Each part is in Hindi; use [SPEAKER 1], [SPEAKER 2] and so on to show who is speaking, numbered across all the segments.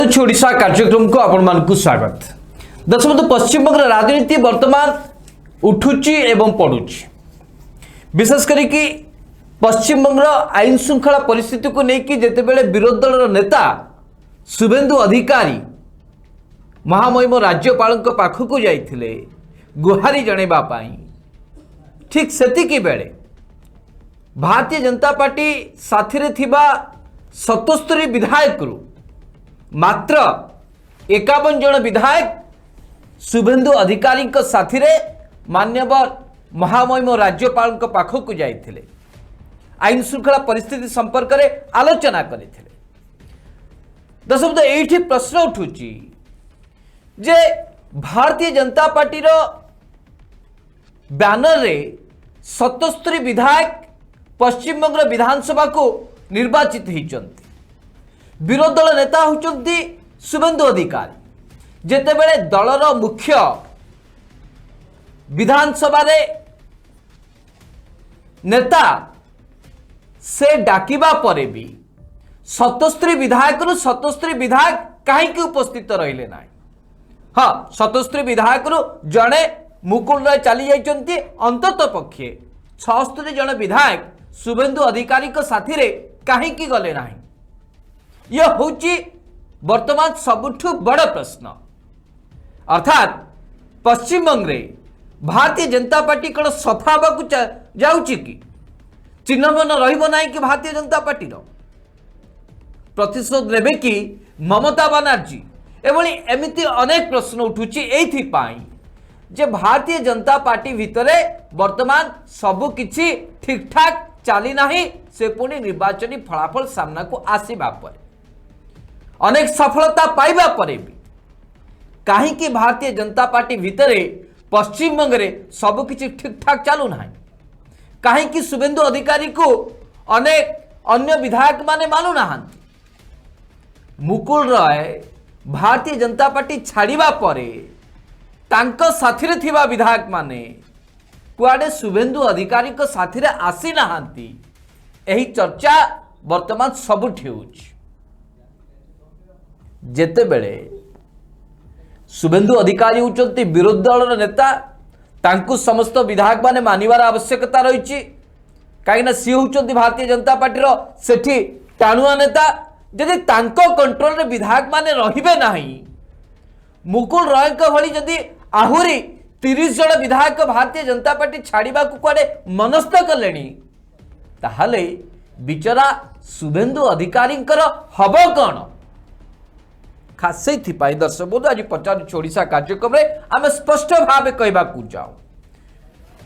[SPEAKER 1] पचारुछि ओडिशा कार्यक्रम को आपण मानकु स्वागत। दर्शक बंधु, पश्चिम बंग राजनीति वर्तमान उठुची एवं पड़ुची, विशेष करी पश्चिम बंग आईन श्रृंखला परिस्थिति को लेकिन जितेबले विरोधी दल नेता शुभेन्दु अधिकारी महामहिम राज्यपाल पाखक जाइथिले गुहारी जनैबा पाई, ठीक सेतिकी बेले भारतीय जनता पार्टी साथी रे थिबा 77 विधायक मात्र 51 जन विधायक शुभेन्दु अधिकारी साथी रे मान्यवर महामहिम राज्यपाल पाखक जाइथिले आईन श्रृंखला परिस्थिति संपर्क में आलोचना करते। दर्शक ये प्रश्न उठुची जे भारतीय जनता पार्टी रो बैनर रे 77 विधायक पश्चिम बंग विधानसभा को निर्वाचित होती। विरोधी दल नेता होती शुभेन्दु अधिकारी, जेतेबेले दलर मुख्य विधानसभा रे नेता से डाकिबा परे भी 77 विधायक 77 विधायक कहीं उपस्थित रहिले ना। हाँ, 77 विधायक जड़े मुकुल राय चली जाइछन्ति, अंतत पक्षे 76 जन विधायक शुभेन्दु अधिकारी को साथी रे कहीं गले ना। यह होची वर्तमान सबुठु बड़ प्रश्न। अर्थात पश्चिम बंग भारतीय जनता पार्टी कौन सफा जाउची कि चिन्ह मन रहिबो नाही कि भारतीय जनता पार्टी प्रतिशोध नेबे कि ममता बनर्जी एभली एमिति अनेक प्रश्न उठुची एइथिपाई जे भारतीय जनता पार्टी भितरे वर्तमान सबु किछि ठीक ठाक चली नाही। से पुणी निर्वाचनी फलाफल सामना को आसीबा पर अनेक सफलता पाइबा परे भी कहीं भारतीय जनता पार्टी भितरे पश्चिम बंग रे सबु किछि ठीक ठाक चालू नाही। कहीं शुभेन्दु अधिकारी को अनेक अन्य विधायक माने मानु नाहांती। मुकुल राय भारतीय जनता पार्टी छाड़िबा परे तांको साथी रे थिबा विधायक माने कुआडे शुभेन्दु अधिकारी को साथी रे आसी नाहांती। एही चर्चा वर्तमान सबुठी होउछि। जेतेबेले शुभेन्दु अधिकारी होउचंती विरोधी दलर नेता, तांकु समस्त विधायक माने मानिबार आवश्यकता रही। कहीं सी होउचंती भारतीय जनता पार्टी रो सेठी टाणुआ नेता। जदि तांको कंट्रोल रे विधायक माने रहिबे नाही, मुकुल राय को भली जदि आहुरी 30 जन विधायक भारतीय जनता पार्टी छाड़िबा को कुआडे मनस्थ कलेनी, ताहले बिचरा शुभेन्दु अधिकारी हब कौन। खास से दर्शक बंधु, आज पचारुछि ओडिशा कार्यक्रम में आम स्पष्ट भाव कहवा जाऊँ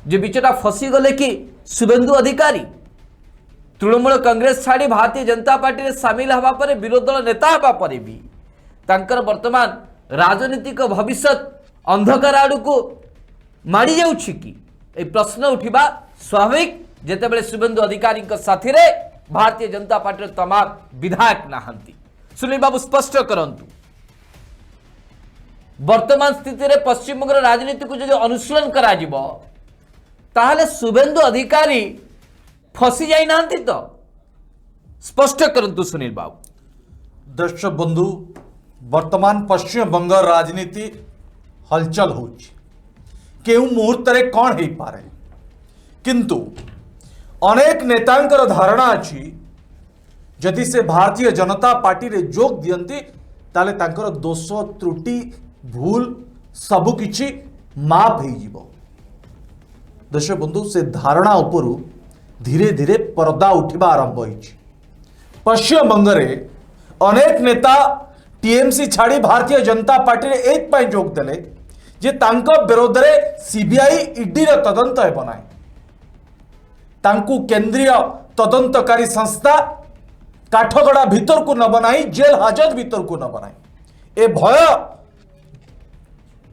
[SPEAKER 1] जे बिचरा फसी गले कि शुभेन्दु अधिकारी तृणमूल कांग्रेस छाड़ी भारतीय जनता पार्टी में सामिल हवा पर विरोधी दल नेता हवा पर भी तांकर वर्तमान राजनीतिक भविष्य अंधकार आड़ को माड़ी जाउछि कि ए प्रश्न उठिबा स्वाभाविक। जेतेबेले शुभेन्दु अधिकारी साथी रे भारतीय जनता पार्टी तमाम विधायक नाहंती। सुनील बाबू स्पष्ट करंतु, वर्तमान स्थिति रे पश्चिम बंग राजनीति को जो अनुशीलन करा जिवो ताहले शुभेन्दु अधिकारी फसी जाई नाहंती तो स्पष्ट करंतु सुनील बाबू।
[SPEAKER 2] दर्शक बंधु, वर्तमान पश्चिम बंग राजनीति हलचल होची, केउ मुहूर्त रे कौन हे पारे, किंतु अनेक नेतांकर धारणा अछि जदि से भारतीय जनता पार्टी रे जोग दियंती ताले तांकर दोष त्रुटि भूल सबु किछि माफ हो जिवो। दर्शक बंधु, से धारणा उपरु धीरे धीरे पर्दा उठिबा आरंभ होइछि। पश्चिम बंग रे अनेक नेता टीएमसी छाड़ी भारतीय जनता पार्टी रे एक पाई जोग देले जे तांको विरोध रे सीबीआई ईडी रे तदंत हेबो नाही, तांकु केंद्रीय तदंतकारी संस्था काठगड़ा भीतर को न बनाई, जेल हाजत भीतर को न बनाई। ए भय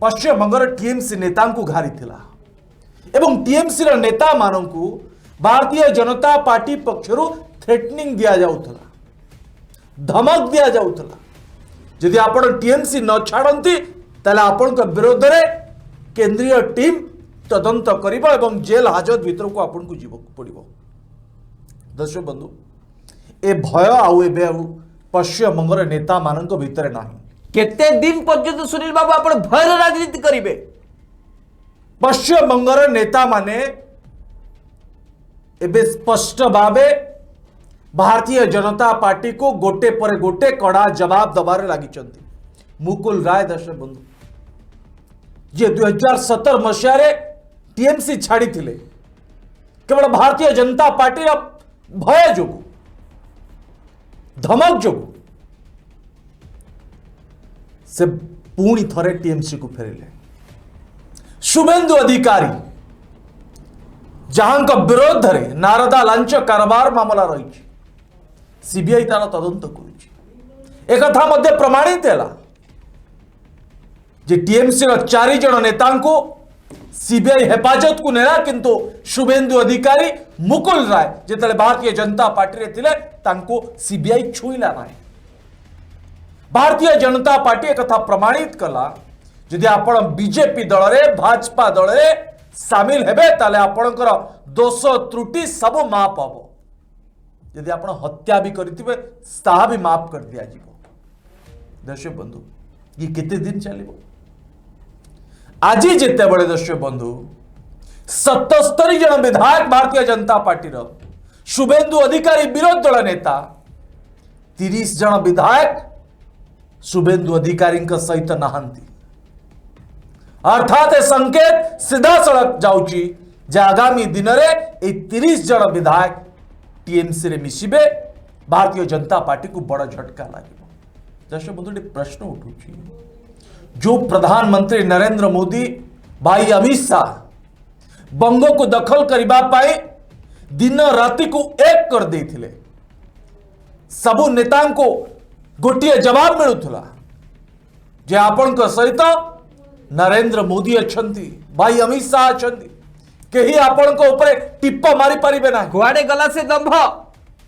[SPEAKER 2] पश्चिम बंगर टीएमसी नेता घारी थिला एवं टीएमसी र नेता मानंकु भारतीय जनता पार्टी पक्षरु थ्रेटनिंग दिया जाउथला, धमक दिया जाउथला। यदि आपण टीएमसी न छाड़ती ताले आपण को विरोध रे केंद्रीय टीम तदंत करिबो एवं जेल हाजत भीतर को आपण को जीव पड़िबो। दर्शक बंधु, ए भय आउ पश्चिमबंगर नेता मानक भितर नाही।
[SPEAKER 1] केते दिन पर्यंत सुनील बाबू आपण भयर राजनीति करिवे?
[SPEAKER 2] पश्चिमबंगर नेता माने एबे स्पष्ट भावे भारतीय जनता पार्टी को गोटे पर गोटे कड़ा जवाब दबारे लगी। मुकुल राय दर्शक बंधु जे 2017 मसीह टीएमसी छाड़ी थिले केवल भारतीय जनता पार्टी भय जो धमक जो से पुणी थरे टीएमसी को फेरिले। शुभेंदु अधिकारी जहां विरोध रे नारदा लांच कारबार मामला रही सीबीआई तार तदंत कर एक प्रमाणित है जे टीएमसी 4 जन नेता को सीबीआई हेफाजत को नेला किंतु शुभेंदु अधिकारी मुकुल राय जिते भारतीय जनता पार्टी रे थिले तांको सीबीआई छुईला नाही। भारतीय जनता पार्टी एक प्रमाणित कला जदि आपण बीजेपी दल रे भाजपा दल रे सामिल हेबे ताले आपणकर दोष त्रुटि सब माफ हबो। यदि आपण हत्या भी करथिबे ताहा भी माफ कर दिया जीवो। दर्शक बंधु ये केते दिन चलिबो? आज जिते बड़े दर्शक बंधु 77 जन विधायक भारतीय जनता पार्टी रो शुभेंदु अधिकारी विरोध दल नेता 30 जन विधायक शुभेंदु अधिकारी सहित नहांती। अर्थात संकेत सीधा सड़क जाउची जे आगामी दिन में 30 जन विधायक टीएमसी रे मिसिबे भारतीय जनता पार्टी को बड़ झटका लगे। दर्शक बंधु प्रश्न उठुची जो प्रधानमंत्री नरेंद्र मोदी भाई अमित शाह बंग को दखल करबा पाई दिन राति को एक कर देथिले सबु नेता को गोटे जवाब मिलुथला जे आपण सहित नरेंद्र मोदी अच्छंती भाई अमित शाह अच्छंती कहीं आपण को ऊपर टिप्प मारी पारिबे ना।
[SPEAKER 1] कुआडे गला से दंभ?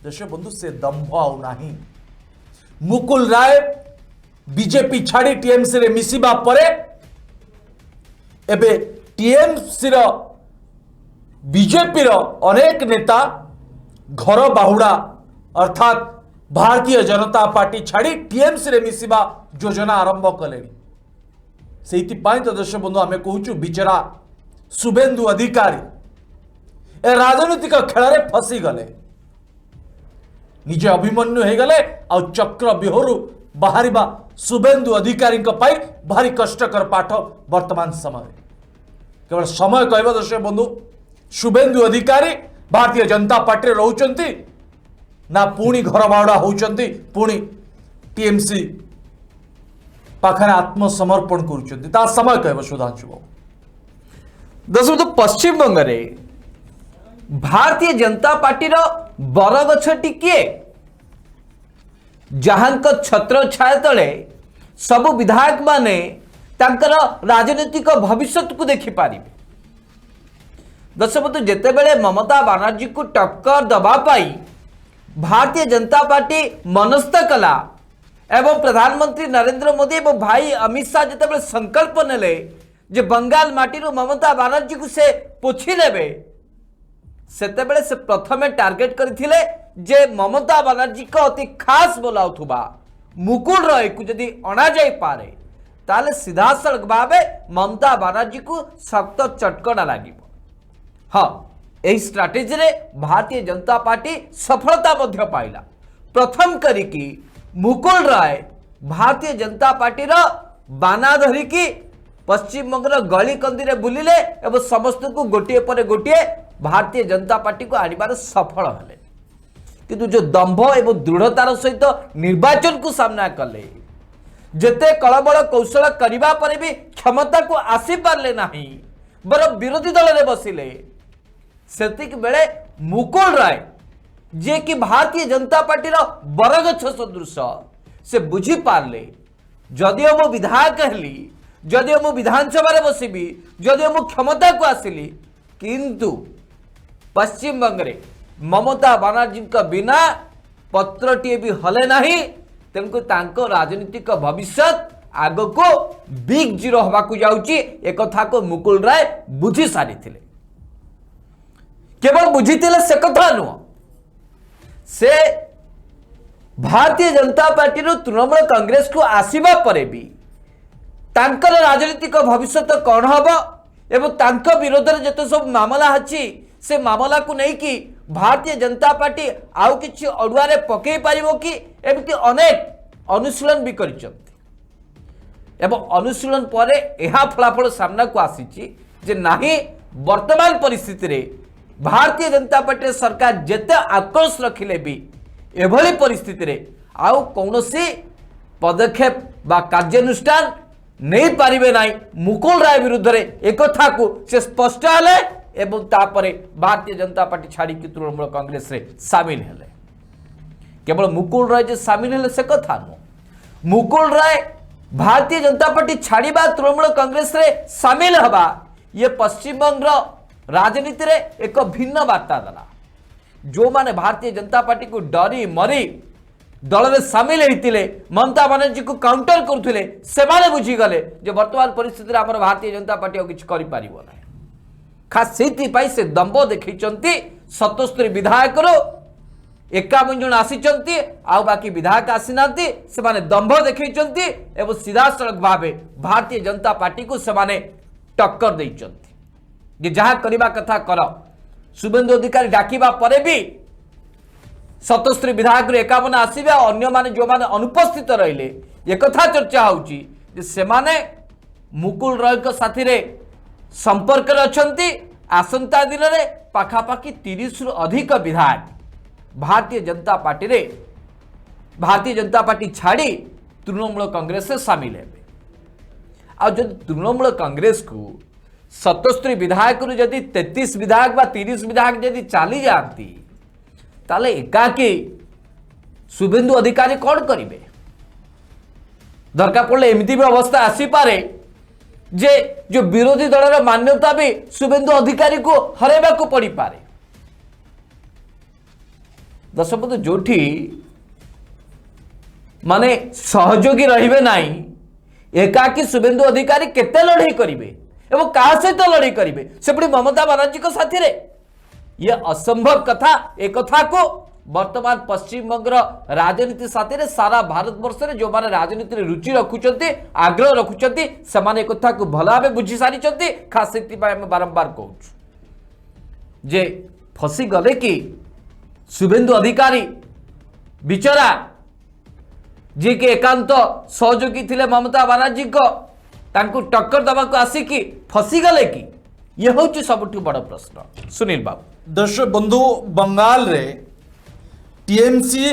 [SPEAKER 2] दर्शक बंधु से दंभ आउ नाही। मुकुल राय बीजेपी छाड़ी टीएमसी रे मिसिबा परे एबे टीएमसी रो बीजेपी रो अनेक नेता घर बाहुड़ा अर्थात भारतीय जनता पार्टी छाड़ी टीएमसी रे मिसिबा योजना आरंभ कले। सेति पाई तो दर्शक बंधु आमे कहूचु बिचरा शुभेंदु अधिकारी ए राजनीतिक खेल रे फसी गले निजे अभिमन्यु हे गले आ चक्र बिहोरु बाहरिबा शुभेंदु अधिकारी पाई भारी कष्टकर पाठ वर्तमान समय केवल समय कहबा दर्शक बंधु शुभेंदु अधिकारी भारतीय जनता पार्टी रहउचंती ना पुणी घर बावड़ा होउचंती पुणी टीएमसी पाखरे आत्मसमर्पण करुचंती ता समय कहबा सुधांशु बाबू।
[SPEAKER 1] दर्शक पश्चिम बंगरे भारतीय जनता पार्टी रो बरगछ टिके जहांक छत्र छाया तले सब विधायक माने तांकर राजनीतिक भविष्य को देखि पारिबे। दर्शक जेते बेले ममता बनर्जी को टक्कर दबा पाई भारतीय जनता पार्टी मनस्थ कला एवं प्रधानमंत्री नरेंद्र मोदी एवं भाई अमित शाह जेते बेले संकल्प नेले जे बंगाल माटीरू ममता बनर्जी को से पोछि लेबे सेते बेले से प्रथमे टार्गेट करथिले जे ममता बनर्जी को अति खास बोलाउथुबा मुकुल राय को यदि अणा जाई पारे ताले सीधा सड़क भावे ममता बनर्जी को सख्त चटकणा लागिबो। हाँ एही स्ट्रैटेजी रे भारतीय जनता पार्टी सफलता मध्य पाइला। प्रथम करिकी मुकुल राय भारतीय जनता पार्टी रो बाना धरिकी पश्चिम बंगर गली कंदी रे बुलिले एवं समस्त को गोटे पर गोटे भारतीय जनता पार्टी को आनिबार सफल हेले किंतु जो दंभ एवं दृढ़तार सहित निर्वाचन को सामना कले जेते कलबल कौशल करिबा परे भी क्षमता को आसी पारले नाही बर विरोधी दल रे बसिले सेतिक बेले मुकुल राय जे कि भारतीय जनता पार्टी रो बरगछ सदृश से बुझी पारले जदिओ मो विधायक हेली जदिओ मु विधानसभा रे बसिबी जदिओ मु क्षमता को आसिली किंतु पश्चिम बंगरे ममता बनर्जी का बिना पत्रटीए भी हले नहीं तेणुक तांको राजनीतिक भविष्य आग को बिग जीरो हवा को जाउची एक कथा को मुकुल राय बुझी सारी थिले। केवल बुझीतिले से कथा नुह से भारतीय जनता पार्टी तृणमूल कांग्रेस को आसीबा परे भी तांकर राजनीतिक भविष्य कौन हम एवं तांको विरोध में जिते सब मामला अच्छी से मामला को नहीं कि भारतीय जनता पार्टी आउ किछि अड़ुआरे पकई पारिबो कि एमती अनेक अनुशीलन भी कर अनुशीलन पर यह फलाफल सामना को आसी जे नहीं वर्तमान परिस्थिति रे भारतीय जनता पार्टी सरकार जेते आक्रोश रखिले भी एभली परिस्थिति रे आउ कौनसी पदक्षेप बा कार्यानुष्ठान नहीं पारिबे नहीं मुकुल राय विरुद्ध रे एक कथा को से स्पष्ट हेले एवं तापरे भारतीय जनता पार्टी छाड़ी कि तृणमूल कांग्रेस रे सामिल हेले केवल मुकुल राय जे सामिल हेले से कथा नु मुकुल राय भारतीय जनता पार्टी छाड़ीबा तृणमूल कांग्रेस रे सामिल हवा ये पश्चिम बंग राजनीति रे एक भिन्न वार्ता देला जो माने भारतीय जनता पार्टी को डरी मरी दल में सामिल होते ममता बनर्जी को काउंटर करुले से बुझीगले जो वर्तमान परिस्थिति आम भारतीय जनता पार्टी और किसी कर खास से दम्भ देखी 77 विधायक 51 जन आसी बाकी विधायक आसी ना से दम्भ देखी सीधा सड़क भाव भारतीय जनता पार्टी को से टक्कर दे जहाँ करने कथा कर शुभेन्दु अधिकारी डाकिबा परे भी 77 विधायक 51 आसवे अन्य माने जो माने अनुपस्थित रहिले एक कथा चर्चा होची जे सेमाने मुकुल रॉय को साथी रे संपर्क रे अछंती आसंता दिन रे पाखापाखि 30 रु अधिक विधायक भारतीय जनता पार्टी छाड़ी तृणमूल कांग्रेस से शामिल हेबे आ जब तृणमूल कांग्रेस को 77 विधायक रु जदि 33 विधायक बा 30 विधायक जदि चली जाती ताले एकाकी शुभेन्दु अधिकारी कौन करेंगे दरकार पड़े एमती भी अवस्था आसी पारे जे जो विरोधी दलर मान्यता भी शुभेन्दु अधिकारी को हरेबा को पड़ी पारे दशपथ जोठी माने सहयोगी रहिबे नाही एकाकी शुभेन्दु अधिकारी केते लड़ाई करिवे एवं क्या सहित लड़ाई करिवे से पुणी ममता बनर्जी को साथी रे ये असंभव कथा एक कथा को वर्तमान पश्चिम बंग राजनीति साथी रे सारा भारत वर्ष रे जो माने राजनीति रे रुचि रखुचंती आग्रह रखुचंती समान एक कथा को भला भाबे बुझी सारी चंती खास सेति पय हम बारंबार कहूछु जे फसी गले कि शुभेन्दु अधिकारी बिचरा जे के एकांत सहयोगी थिले ममता बनर्जी को तांको टक्कर दबा को आसी कि फसी गले कि ये होची सबठु बड़ प्रश्न सुनील बाबू
[SPEAKER 2] दर्शक बंधु बंगाल रे टीएमसी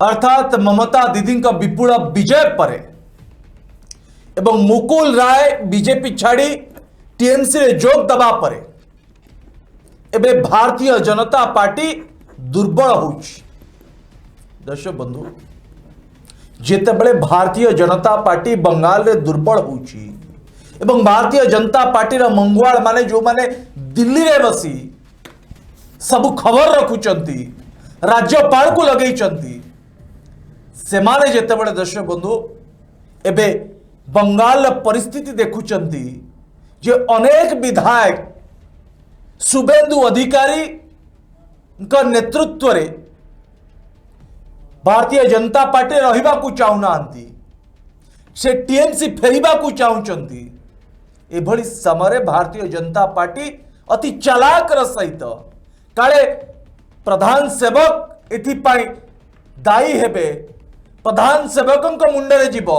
[SPEAKER 2] अर्थात ममता दीदी का विपुल विजय परे एवं मुकुल राय बीजेपी छाड़ी टीएमसी रे जोग दबा परे एबे भारतीय जनता पार्टी दुर्बल होउछि दर्शक बंधु जेतेबेले भारतीय जनता पार्टी बंगाल रे दुर्बल होउछि एवं भारतीय जनता पार्टी मंगुआल माने जो माने दिल्ली रे बसी सब खबर रखुचंती राज्यपाल को लगेइचंती से माने जेतेबेले दर्शक बंधु एबे बंगाल परिस्थिति देखुचंती जे अनेक विधायक शुभेन्दु अधिकारी का नेतृत्व रे भारतीय जनता पार्टी रहिबा को चाहुनांती से टीएमसी फेरिबा को चाहुचंती एभली समय भारतीय जनता पार्टी अति चालाक सहित काले प्रधान सेवक एथिपाई दायी हेबे प्रधान सेवक मुंडरे जीव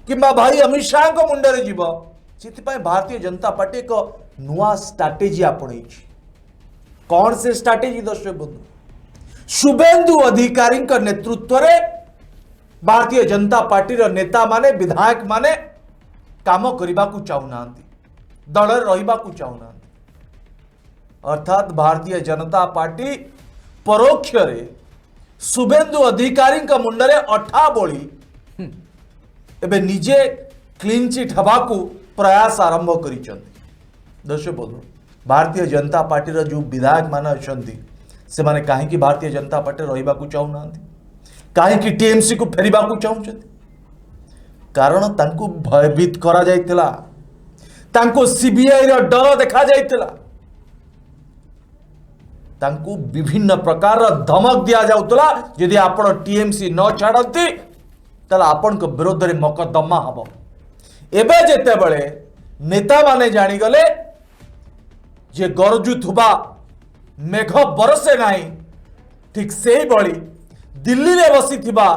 [SPEAKER 2] किंबा भाई अमित शाह मुंडरे जीव से भारतीय जनता पार्टी एक नुआ स्ट्राटेजी आपणे कौन से स्ट्राटेजी दर्शक बंधु शुभेन्दु अधिकारी नेतृत्व रे भारतीय जनता पार्टी नेता माने विधायक माने काम करने को चाहूना दल रहा चाहूना अर्थात भारतीय जनता पार्टी परोक्ष रे शुभेन्दु अधिकारी मुंडरे अठा बोली एबे निजे क्लीन चिट हवा को प्रयास आरंभ कर दर्शक बंधु भारतीय जनता पार्टी जो विधायक मान अच्छा से माने कहीं भारतीय जनता पार्टी रहा चाहूना कहीं टीएमसी को फेरिबा को चाहते कारण तांको भयभीत करा जाइतिला तांको सीबीआई रो डर देखा जाइतिला तांकु विभिन्न प्रकार धमक दिया जाउतला यदि आपण टीएमसी न छाड़ती ताला आपण को विरोध रे मकदमा हबो। एबे जेते बळे नेता माने जानी गले जे गरजुथुबा मेघ बरसे नाही, ठीक से बड़ी दिल्ली रे बसीथिबा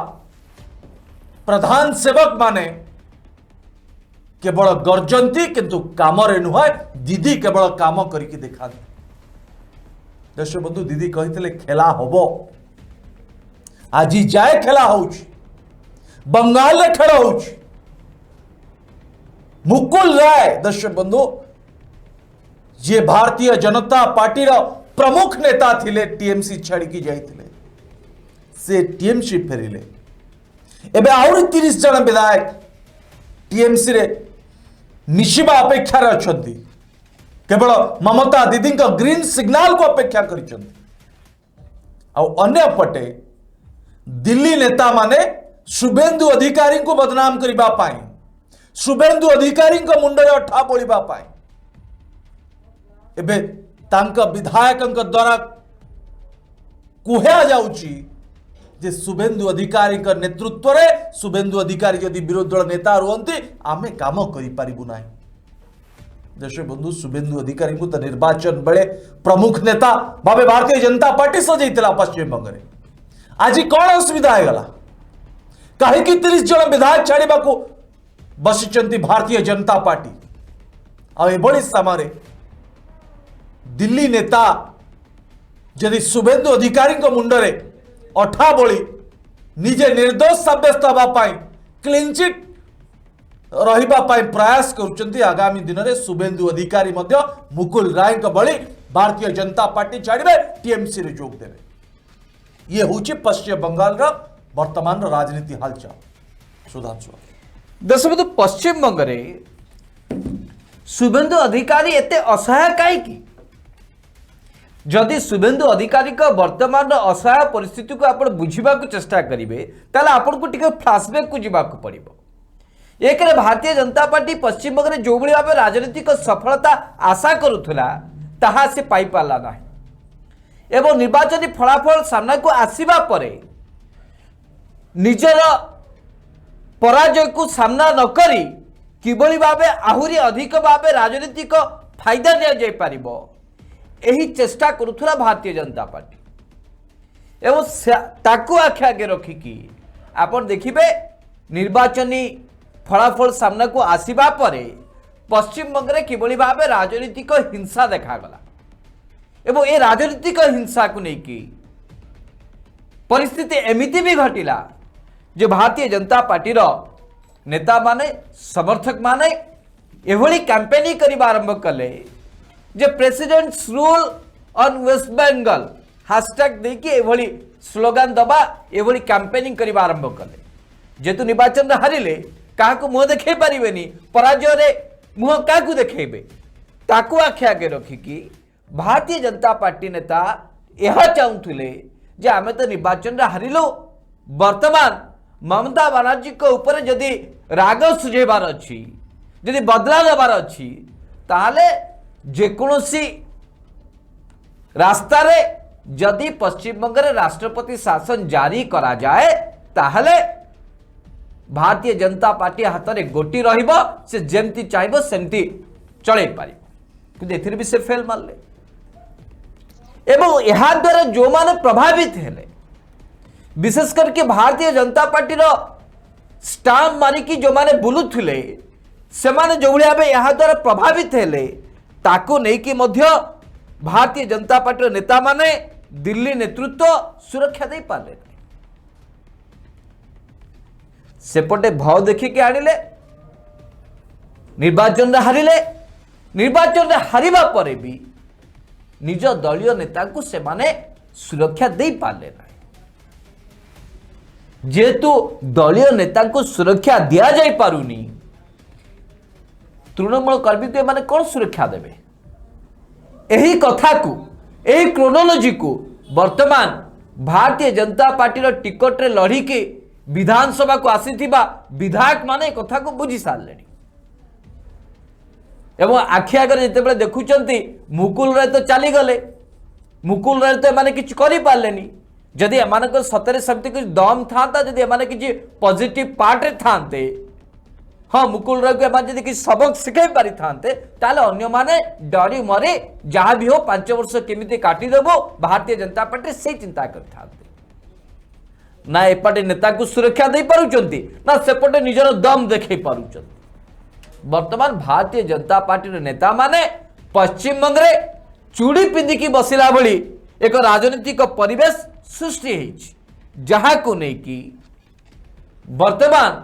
[SPEAKER 2] प्रधान सेवक माने केवल गर्जंती किंतु काम रे नुह दीदी केवल काम करके देखा। दर्शक बंधु दीदी कहते खेला हबो, आज जाए खेला होउछि, बंगाल रे खेल होउछि। मुकुल राय दर्शक बंधु जे भारतीय जनता पार्टी रो प्रमुख नेता थिले, टीएमसी छाड़ी जाइथिले, से टीएमसी फेरिले। एबे आउरी 30 जन विधायक टीएमसी रे मिशिबा अपेक्षा रे अछंती, केवल ममता दीदी का ग्रीन सिग्नल को अपेक्षा करिसंती। आ अन्य पटे दिल्ली नेता माने शुभेंदु अधिकारी को बदनाम करिबा पाई, शुभेंदु अधिकारी को मुंडरे अठा बोलिबा पाई एबे तांका विधायक द्वारा कुहा जाउची जे शुभेंदु अधिकारी का नेतृत्व रे शुभेंदु अधिकारी यदि विरोधी दल नेता रुहंती आमे काम करि पारिबु नाही। दर्शक बंधु शुभेंदु अधिकारी को तो निर्वाचन बेले प्रमुख नेता भावे भारतीय जनता पार्टी सजैतिला पश्चिम बंग रे। आज कौन असुविधा है गला कहीं 30 जन विधायक छाड़वा को बसिचंती भारतीय जनता पार्टी। आ एभली समय दिल्ली नेता यदि शुभेंदु अधिकारी मुंडरे अठा बोली निजे निर्दोष सब्यस्त होगा क्लीन चिट रहिबा पाई प्रयास करुचंती, आगामी दिन में शुभेंदु अधिकारी मध्य मुकुल राय भली भारतीय जनता पार्टी छाड़े टीएमसी रे जोग देवे। ये होची पश्चिम बंगाल रा वर्तमान राजनीति हालचाल। सुधांशु
[SPEAKER 1] दर्शक बंधु पश्चिम बंग रे शुभेंदु अधिकारी एते असहाय कहीं? जदि शुभेंदु अधिकारी का वर्तमान असहाय परिस्थिति को आप बुझा चेष्टा करेंगे ताले आपन को टिके फ्लैशबैक को जीवाक पड़िबो। एक भारतीय जनता पार्टी पश्चिम बंग में जो भाई भाव राजनीतिक सफलता आशा करुला ताहा से पाई पाला ना एवं निर्वाचन फलाफल सामना को आसीबा परे निजर पराजय को सामना न करी किभली भावे आहुरी अधिक भावे राजनीतिक फायदा दिया जाय पारिबो एही चेष्टा करुला भारतीय जनता पार्टी। एवं ताकू आखि आगे रखिकी आपण देखिबे निर्वाचनी फलाफल सामना को आसीबा परे पश्चिम बंग में किभली भावे राजनीतिक हिंसा देखागला एवं ए राजनीतिक हिंसा को लेकिन परिस्थिति एमिति भी घटिला जो भारतीय जनता पार्टी रो नेता माने समर्थक माने एभली कैंपेनिंग करबा आरंभ कले जे president's rule on West Bengal hashtag देकी एभली स्लोगान दबा एभली कैंपेनिंग करबा आरंभ कले। जेतु निर्वाचन हारिले काहाको मुह देखे पारिबेनी, पराजय रे मुह काहाको देखेबे, ताकू आखि आगे रखिकी भारतीय जनता पार्टी नेता यह चाहूले जे आमे तो निर्वाचन रे हारिलु, वर्तमान ममता बनर्जी को ऊपर जदि राग सुझेबार अच्छी, जदि बदला देवार अच्छी ताहले जेकोसी रास्ता रे जदि पश्चिम बंग रे राष्ट्रपति शासन जारी करा जाए ताहले भारतीय जनता पार्टी हाथ में गोटी रहिबो, से जेमती चाहबो सेमती चले पारिबो, कि एथिर भी से फेल मारले। एवं यह द्वारा जो माने प्रभावित हेले विशेष करके भारतीय जनता पार्टी रो स्टाम्प मारिकी जो माने बुलुथिले से माने जो भाई यह द्वारा प्रभावित हेले ताकू नहीं कि मध्य भारतीय जनता पार्टी नेता माने दिल्ली नेतृत्व सुरक्षा दे पारे सेपटे भाव देखिके आनिले, निर्वाचन रे हारिले, निर्वाचन रे हारिबा परे भी निज दलीय नेता को से माने सुरक्षा दे पारे ना। जेतु दलीय नेता को सुरक्षा दिया जाय पारुनी तृणमूल कर्मी को माने कौन सुरक्षा देबे? एही कथा को एही क्रोनोलॉजी को वर्तमान भारतीय जनता पार्टी रो टिकट रे लड़ी के विधानसभा को आसीथिबा विधायक माने कथा को बुझी सारले एवं आखि आगे जिते देखुंट मुकुल राय तो चली गले, मुकुल राय तो एमाने किछ करि पारलेनी जदि एमानक सतरे सेमति किछ दम थांता जदि एमाने किछ पॉजिटिव पार्ट रे थांते हाँ मुकुल राय को एमाने जदि किछ सबक सिखाई पारि थांते ताले अन्य माने डरी मरे जहां भी हो 5 वर्ष केमिति काटी देबो भारतीय जनता पार्टी से चिंता करथांते ना एपटे नेता को सुरक्षा दे पारुचंती ना सेपटे निजर दम देखै पारुचंती वर्तमान भारतीय जनता पार्टी रे नेता माने पश्चिम बंग रे चूड़ी पिंदी की बसिला भली एक राजनीतिक परिवेश सृष्टि होइछि जहां को नै कि वर्तमान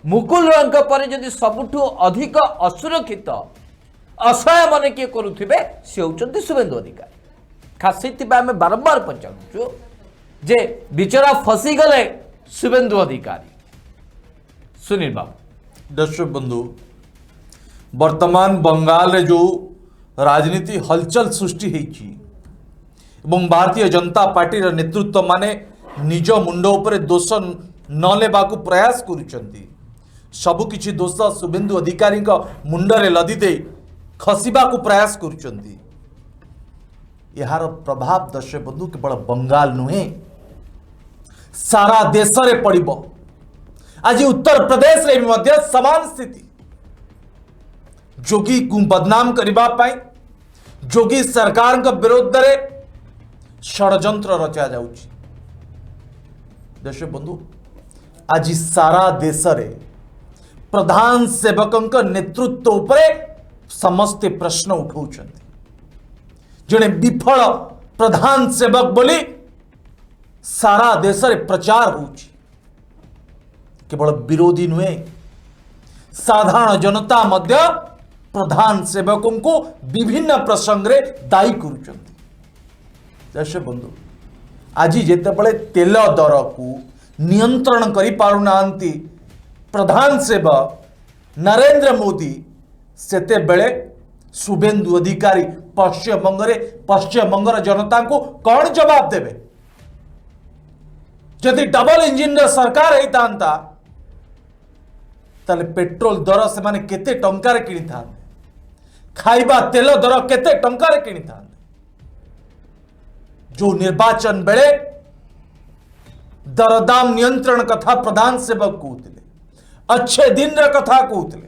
[SPEAKER 1] मुकुल रंग पर जदि सबुठु अधिक असुरक्षित असहाय मन किए करुथिबे से होचंती शुभेंदु अधिकारी खास सेति आमे बारंबार पचारुछु जे बिचरा फसी गले शुभेंदु अधिकारी सुनील बाबू
[SPEAKER 2] दर्शक बंधु वर्तमान बंगाल रे जो राजनीति हलचल सृष्टि होइछि एवं भारतीय जनता पार्टी रा नेतृत्व माने निज मुंड उपरे दोष न लेबाकू प्रयास करुचंती सबु किछि दोष शुभेंदु अधिकारी मुंडरे लदी दे खसिबाकू प्रयास करुचंती यार प्रभाव दर्शक बंधु केवल बंगाल नुहे सारा देश रे पड़िबो आज उत्तर प्रदेश रे मध्य समान स्थिति जोगी को बदनाम करबा पाई जोगी सरकार का विरोध रे षडयंत्र रचा जाउछि दर्शक बंधु आज सारा देश रे प्रधान सेवक नेतृत्व उपरे समस्ते प्रश्न उठाउछन्ति जने विफल प्रधान सेवक बोली सारा देश रे प्रचार होउछि केवल विरोधी नुहे साधारण जनता मध्य प्रधान सेवकों को विभिन्न प्रसंग रे दायी करुचन्ति दर्शक बंधु आज जेतेबेले तेल दर को नियंत्रण करि पारुनांती प्रधान सेवक नरेंद्र मोदी सेतेबेले शुभेंदु अधिकारी पश्चिम बंगर जनता को कौन जवाब देवे जदि डबल इंजिन सरकार होता ताले पेट्रोल दर से माने केते टंकार किनी था खाइबा तेल दर केते टंकार किनी था जो निर्वाचन बेले दरदाम नियंत्रण कथा प्रधान सेवक कहते अच्छे दिन रे कथा कहते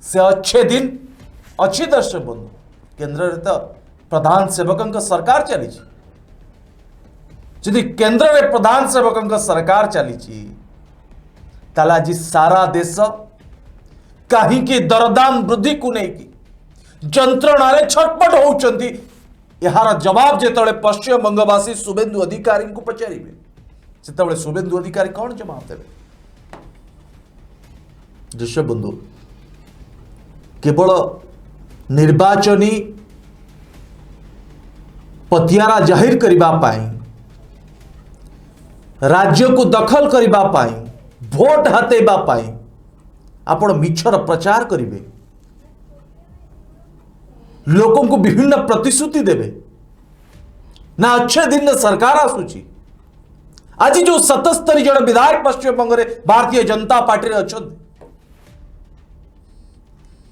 [SPEAKER 2] से अच्छे दिन अच्छी दर्शक बंधु केंद्र रे तो प्रधान सेवक सरकार चली जदि केंद्र रे प्रधान सेवक सरकार चली ताला जी सारा देश कहीं दरदाम वृद्धि को नहीं जंत्रणा रे छटपट होउचंती यार जवाब जेतबे पश्चिम बंगवासी शुभेंदु अधिकारी को पचारिबे सेतबे शुभेंदु अधिकारी कौन जवाब देवे दर्शक बंधु केवल निर्वाचनी पतियारा जाहिर करिबा पाई राज्य को दखल करिबा पाई भोट हातेबा पाई आपण मिछर प्रचार करिवे लोकों को विभिन्न प्रतिश्रुति देवे ना अच्छे दिन सरकार आसुची आज जो 77 जन विधायक पश्चिम बंग भारतीय जनता पार्टी अच्छा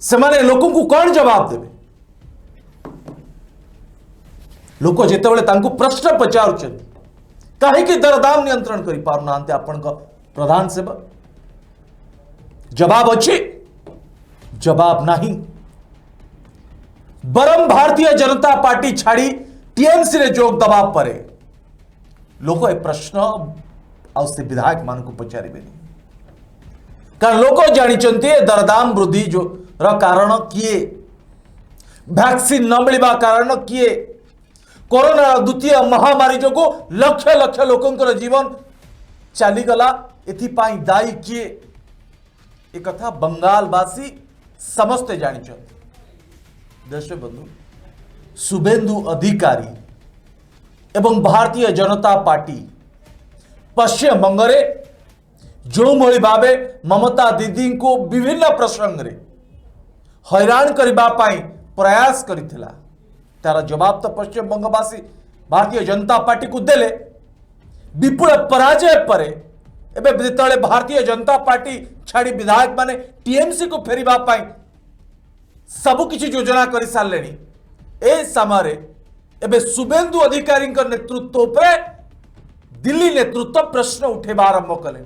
[SPEAKER 2] से माने लोकों को कौन जवाब देवे लोक जितेबाला तांको प्रश्न पचारुचंती कहीं दरदाम नियंत्रण करि पारुनांते आपण प्रधान सेवक जवाब अच्छी जवाब नहीं बरम भारतीय जनता पार्टी छाड़ी टीएमसी रे जोग दबा परे लोक ए प्रश्न से विधायक मान को पचारे कारण लोक जानी दरदाम वृद्धि जो कारण किए वैक्सीन न मिलवा कारण किए कोरोना द्वितीय महामारी जो लक्ष लक्ष लोकंकर जीवन चलीगला एथिपाई दायी किए एक कथा बंगालवासी समस्ते जानी दर्शक बंधु शुभेंदु अधिकारी एवं भारतीय जनता पार्टी पश्चिम बंगरे जो भली भावे ममता दीदी को विभिन्न प्रसंग रे हैरान करबा पाई प्रयास करिथिला तार जवाब तो पश्चिम बंगवासी भारतीय जनता पार्टी को देले विपुल पराजय परे एबे जेतले भारतीय जनता पार्टी छाड़ी विधायक माने टीएमसी को फेरिबा पाई सब किछि योजना करि सारलेनी ए समय एबे शुभेन्दु अधिकारी नेतृत्व पे दिल्ली नेतृत्व प्रश्न उठेबा आरंभ कले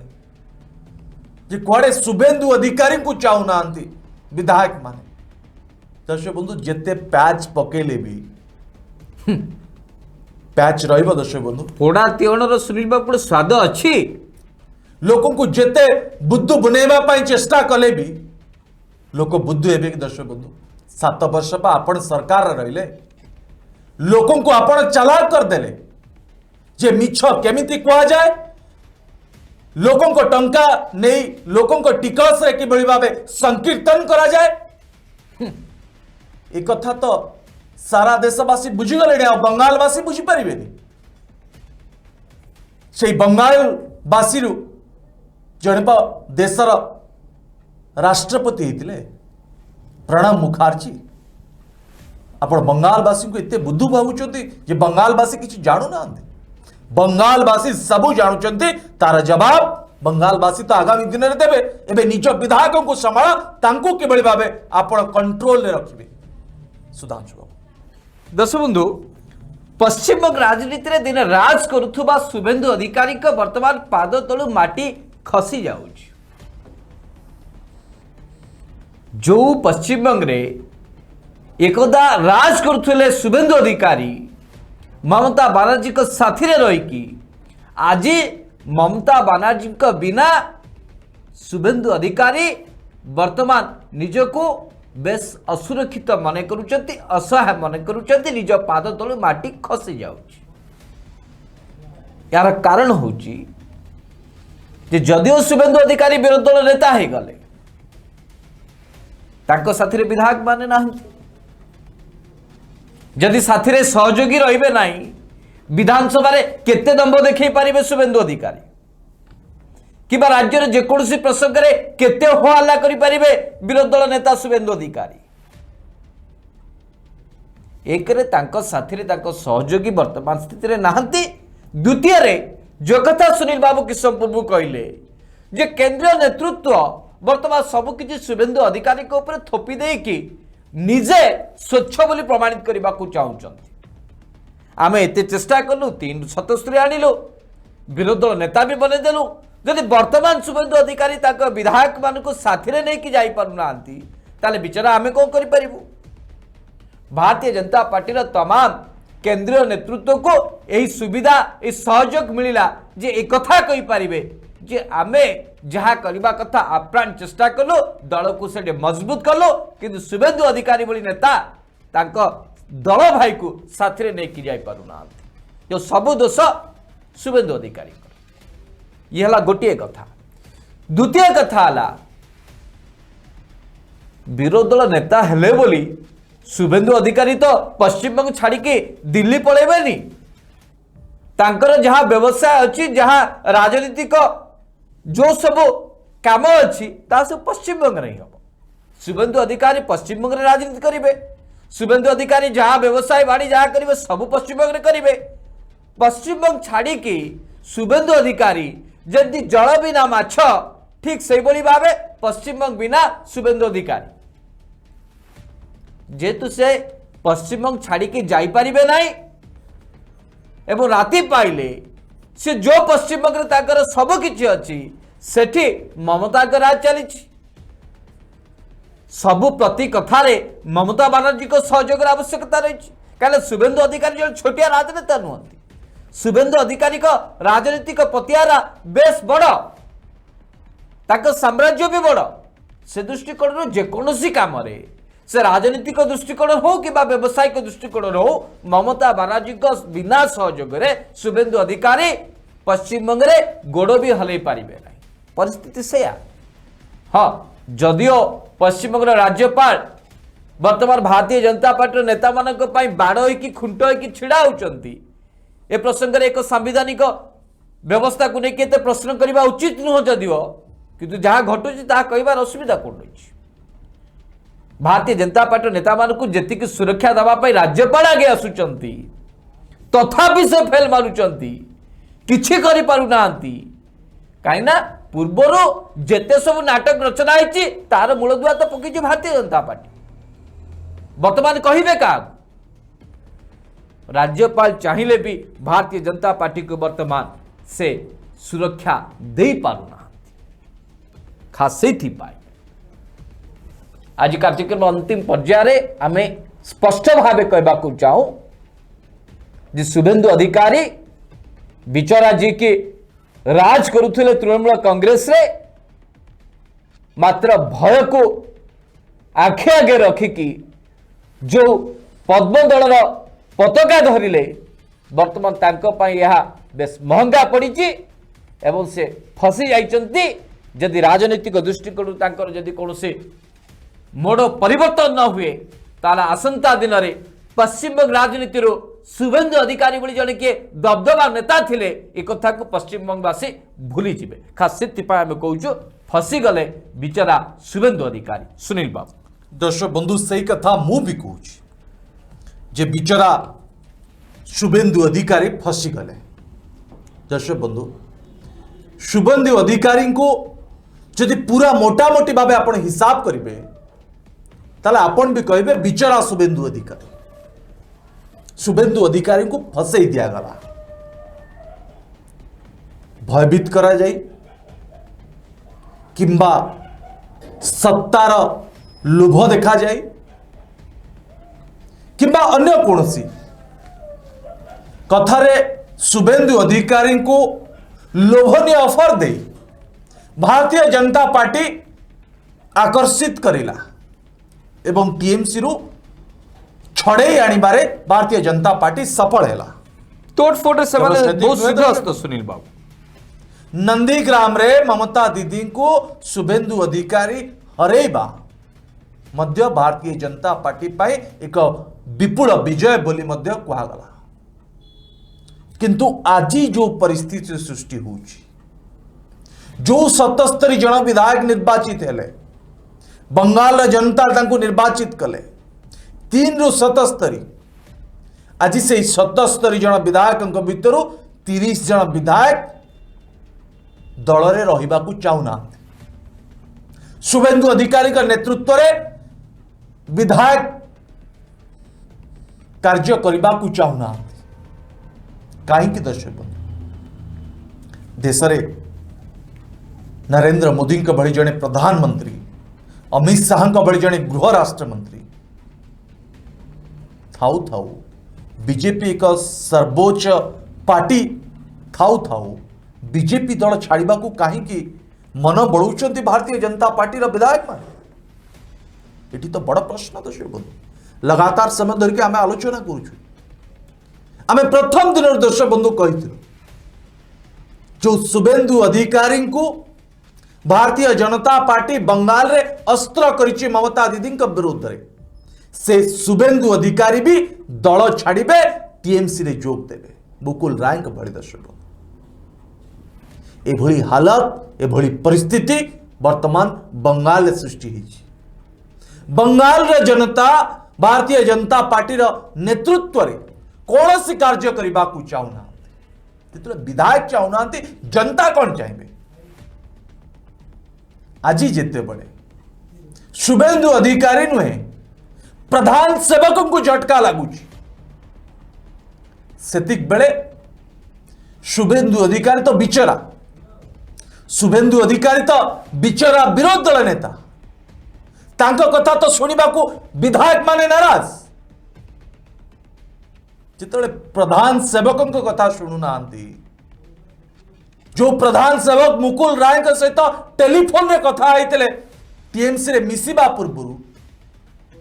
[SPEAKER 2] जे कुआडे शुभेन्दु अधिकारी को चाहूना विधायक माने दर्शक बंधु जेते पैच पकेले भी पैच रहिबो दर्शक बंधु
[SPEAKER 1] पोड़ा तिवणर सुनील बाबू स्वाद अच्छी
[SPEAKER 2] लोक को जेते बुद्धू बुनेबा पाई चेष्टा कले भी लोक बुद्धू हेबे कि दर्शक बंधु 7 वर्ष पा आपण सरकार रहिले लोक को आपण चालाक कर देले जे मिछ केमिति कुआ जाए लोकों को टंका नहीं लोकों को टिकस रे किभଳି भाबे संकीर्तन करा जाए एक कथा तो सारा देशवासी बुझीगले आ बंगालवासी बुझी पारिबेनी से बंगालवासी जड़े देशर राष्ट्रपति होते प्रणब मुखर्जी आप बंगालवासी को एत बुद्धू भावुंट जे बंगालवासी किसी जानू ना बंगालवासी सबू जानुचंती तार जवाब बंगालवासी तो आगामी दिन में देवे एबे निज विधायकों को संभाला तांको किभଳି भाबे आपण कंट्रोल रे रखिबे सुधांशु बाबू
[SPEAKER 1] दर्शक बंधु पश्चिमबंग राजनीति रे दिन राज करुथुबा शुभेन्दु अधिकारी का वर्तमान पाद तलु माटी खसी जाउछ जो पश्चिमबंग रे एकदा राज करुथुले शुभेन्दु अधिकारी ममता बानार्जी को साथी रे रही कि आज ममता बानार्जी को बिना शुभेन्दु अधिकारी वर्तमान निजको बेस असुरक्षित मन करुचंती असहाय मन करुचंती निज पाद तलु माटी खसी जाउछ यार कारण होची जे जदिओ शुभेन्दु अधिकारी विरोधी दल नेता हे गले ताको साथी रे विधायक माने नाहंती जदि साथी रे सहयोगी रहिबे नाही विधानसभा रे केते दंभ देखै पारिबे शुभेन्दु अधिकारी किबा राज्य रे जेकोसी प्रसंग रे केते हो हल्ला करि पारिबे विरोधी दल नेता शुभेन्दु अधिकारी एक रे तांको साथी रे तांको सहयोगी वर्तमान स्थिति रे नाहंती द्वितीय रे जो कथा सुनील बाबू किशोर प्रभु कहले जे केंद्रीय नेतृत्व वर्तमान सब किछि शुभेन्दु अधिकारी को ऊपर थोपी दे कि निजे स्वच्छ बोली प्रमाणित करने को चाहूँगी आम एत चेष्टा कलु 377 आणिलु विरोधी दल नेता भी बनईदेलु जदि वर्तमान शुभेन्दु अधिकारी विधायक मान साथी नहीं कि जापना विचारा आम कौन करूँ भारतीय जनता पार्टी तमाम केंद्रीय नेतृत्व को यही सुविधा यही सहयोग मिलला जे एक कथा कहि पारिबे जे आमे जहाँ करबा कथा आप्राण चेष्टा कलु दल को से मजबूत कलु किंतु शुभेन्दु अधिकारी बड़ी नेता तांको दल भाई को साथी रे नहीं कि जाई पारुना जो सब दोष शुभेन्दु अधिकारी ये हला गोटे कथा द्वितीय कथा हला विरोधी दल नेता हेले बोली शुभेन्दु अधिकारी तो पश्चिमबंग छाड़ी के दिल्ली पळेबेनी तांकर जहाँ व्यवसाय अच्छी जहाँ राजनीतिक जो सब काम अच्छी सब पश्चिमबंग नहीं हम शुभेन्दु अधिकारी पश्चिमबंग रे राजनीति करेंगे शुभेन्दु अधिकारी जहाँ व्यवसाय बाड़ी जहाँ करेंगे सब पश्चिमबंग रे करेंगे पश्चिमबंग छाड़ी की शुभेन्दु अधिकारी जदि जल बिना माछ ठीक से भाव पश्चिमबंग बिना शुभेन्दु अधिकारी जेतु से पश्चिमबंग छाड़ी की जाइपारे नहीं एवं राति पाइले से जो पश्चिमबंग रे सब किछि अछि सेठी ममता का राज चली सबु प्रति कथारे ममता बानर्जी को सहयोग आवश्यकता रही कहीं शुभेन्दु अधिकारी जो छोटिया राजनेता नुहति शुभेन्दु अधिकारी को राजनीतिक पतियारा बेस बड़ ताको साम्राज्य भी बड़ से दृष्टिकोण जेकोसी काम से राजनीतिक दृष्टिकोण हो कि व्यवसायिक दृष्टिकोण हो ममता बानर्जी को बिना सहयोग शुभेन्दु अधिकारी पश्चिमबंग रे गोड़ भी हल पारे ना परिस्थिति से हाँ जदिओ पश्चिमबंग राज्यपाल वर्तमान भारतीय जनता पार्टी नेता मान बाड़ हो खुंट हो छिड़ा होती ए प्रसंग में एक सांविधानिक व्यवस्था को लेकिन प्रश्न करने उचित नुह जदिओ किंतु जहाँ घटुची कहबार असुविधा कौन रही भारतीय जनता पार्टी नेता मानक जी सुरक्षा देवाई राज्यपाल आगे आसुचंती तथापि से फेल मारुचंती किछि करि पारुना कहीं पूर्वर जेते सब नाटक रचना होती तार मूलदुआ तो पकई भारतीय जनता पार्टी वर्तमान कहे क्या राज्यपाल चाहिए भी भारतीय जनता पार्टी को वर्तमान से सुरक्षा दे पारुना खास से आज कार्यक्रम अंतिम पर्याय आम स्पष्ट भाव कहवाक चाहूँ जे शुभेंदु अधिकारी बिचरा जी की राज करुले तृणमूल कांग्रेस रे मात्र भय को आखि आगे रखिकी जो पद्म दलर पताका धरिले वर्तमान तांको पाई यह बेस महंगा पड़ी एवं से फसी जाइछन्ती जदि राजनीतिक दृष्टिकोण तांकर जदि कौनसी मोड़ परिवर्तन न हुए ताला आसंता दिन में पश्चिम बंग राजनीति शुभेंदु अधिकारी बोली जड़े किए दबदबा नेता थिले एक कथा को पश्चिम बंगवासी भूली जिबे खास से आम कहूँ फसी गले बिचरा शुभेंदु अधिकारी सुनील बाबू
[SPEAKER 2] दर्शक बंधु सही कथा मु भी कहूँ जे बिचरा शुभेंदु अधिकारी फसी गले। दर्शक बंधु शुभेंदु अधिकारी को जदि पूरा मोटामोटी भाव आप हिसाब करेंगे ताले आपण भी कहे बिचरा शुभेंदु अधिकारी शुभेंदु अधिकारी को फसई दिगला भयभीत करा जाए किंबा सत्तार लोभ देखा जाए किंबा अन्य कौनसी कथारे शुभेंदु अधिकारी को लोभनीय ऑफर दे भारतीय जनता पार्टी आकर्षित करिला एवं टीएमसी रु छड़े आनिबारे भारतीय जनता पार्टी सफल हैला
[SPEAKER 1] तोड़फोड़ से बहुत शीघ्र सुनील बाबू
[SPEAKER 2] नंदीग्राम रे ममता दीदी को शुभेंदु अधिकारी हरेबा मध्य भारतीय जनता पार्टी पाई एक विपुल विजय बोली मध्य कहगला किंतु आज जो परिस्थिति सृष्टि होची जो 77 जन विधायक निर्वाचित हेले बंगाल जनता तांको निर्वाचित कले 3 रु 77 आज से 77 जन विधायक भितर 30 जन विधायक दल रे रहिबा को चाहुना शुभेंदु अधिकारी का नेतृत्व रे विधायक कार्य करने को चाहुना कहीं दर्शक बंधु देश रे नरेंद्र मोदी का भली जड़े प्रधानमंत्री अमित शाह का भली जड़े गृह राष्ट्र मंत्री थाऊ थाऊ बीजेपी एक सर्वोच्च पार्टी थाऊ थाऊ बीजेपी दल छाड़ा को कहीं मन बढ़ाऊँ भारतीय जनता पार्टी विधायक मान ये तो बड़ प्रश्न दर्शक बंधु लगातार समय धरिक आम आलोचना करुचु आम प्रथम दिन दर्शक बंधु कही जो शुभेंदु अधिकारी को भारतीय जनता पार्टी बंगाल रे अस्त्र करिछि ममता दीदी विरोध रे से शुभेंदु अधिकारी भी दल छाड़े टीएमसी रे जोग देवे मुकुल राय भली दर्शक एभली हालत एभली परिस्थिति वर्तमान बंगाल रे सृष्टि होइछि बंगाल रे जनता भारतीय जनता पार्टी रो नेतृत्व रे कौन सी कार्य करने को चाहूना जो विधायक चाहूना जनता कौन चाहिए आज जिते बड़े शुभेंदु अधिकारी नुहे प्रधान सेवक को झटका लगुच सेतिक बेले शुभेंदु अधिकारी तो बिचरा शुभेंदु अधिकारी तो बिचरा विरोध दल नेता तांको कथा तो सुनिबा को विधायक माने नाराज जिते प्रधान सेवक कथा शुणुना जो प्रधान सेवक मुकुल राय सहित टेलीफोन रे कथा होते टीएमसी रे मिसिबा पूर्व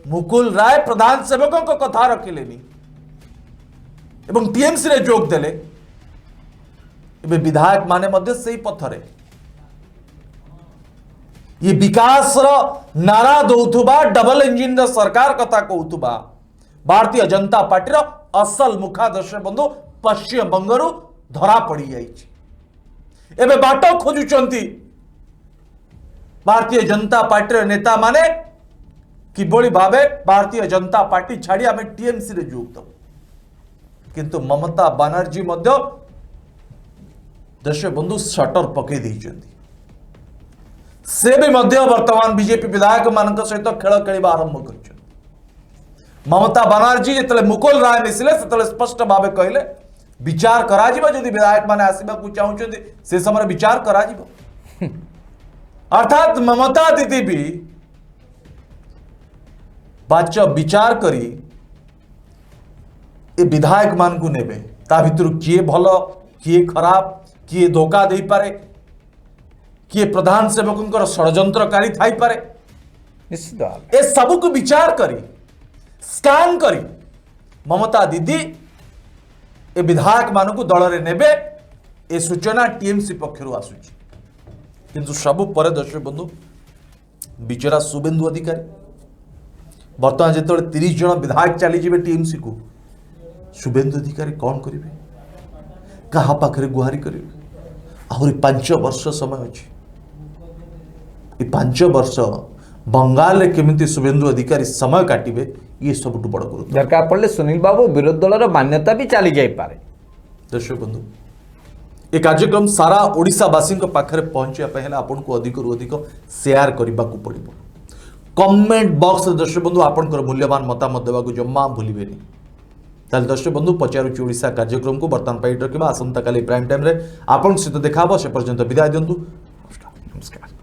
[SPEAKER 2] मुकुल राय प्रधान सेवक कथा रखिलेनी एवं टीएमसी रे जोग देले एबे विधायक माने मध्य सही पथरे ये विकास नारा दौथुबा डबल इंजिन सरकार कथा कहूथुबा भारतीय जनता पार्टी असल मुखा दर्शक बंधु पश्चिम बंगरू धरा पड़ी जाइछि एबे बाट खोजुचंती भारतीय जनता पार्टी नेता माने किभली भावे भारतीय जनता पार्टी छाड़ी आम टीएमसी रे जोग दबु किंतु ममता बनर्जी मध्य दर्शक बंधु शटर पकई देइचंती से भी मध्य वर्तमान बीजेपी विधायक मान सहित खेल खेल आरंभ कर ममता बनर्जी जिते मुकुल राय मिसिले से स्पष्ट भाव कहले विचार करा जदि विधायक मैंने आसवाक चाहते से समय विचार करा अर्थात ममता दीदी भी बाच विचार करी ए विधायक मान को नेबे ता भितर किए भल किए खराब किए धोखा दे पारे किए प्रधान सेवकों षड्यंत्रकारी थाई पारे
[SPEAKER 1] निश्चित भाव
[SPEAKER 2] ए सबू को विचार करी स्कैन करी ममता दीदी ए विधायक मान को दल में नेबे ए सूचना टीएमसी पक्षर आसुची किंतु सबु पर दर्शक बंधु बिचरा शुभेन्दु अधिकारी बर्तमान जो 30 जन विधायक चलीजे टीएमसी को शुभेन्दु अधिकारी कौन करेंगे क्या पाखे गुहारी करेंगे आहरी 5 वर्ष समय अच्छे 5 वर्ष बंगाल केमिति शुभेन्दु अधिकारी समय काटिबे ये सबुठ बड़ गुरुत्व
[SPEAKER 1] दरकार पड़े सुनील बाबू विरोधी दलर मान्यता भी चली जाई पारे।
[SPEAKER 2] दर्शक बंधु ये कार्यक्रम सारा ओडिशावासी पाखे पहुंचा आपन को अधिक रु अधिक शेयर करने को पड़ो कमेंट बॉक्स दर्शक बंधु आपंकर मूल्यवान मतामत देवा जमा भूलिए ताल दर्शक बंधु पचारुची ओडिशा कार्यक्रम को बर्तमान पाई रखा आसंता काली प्राइम टाइम रे आपन सहित देखा से पर्यंत विदाय दिंतु नमस्कार।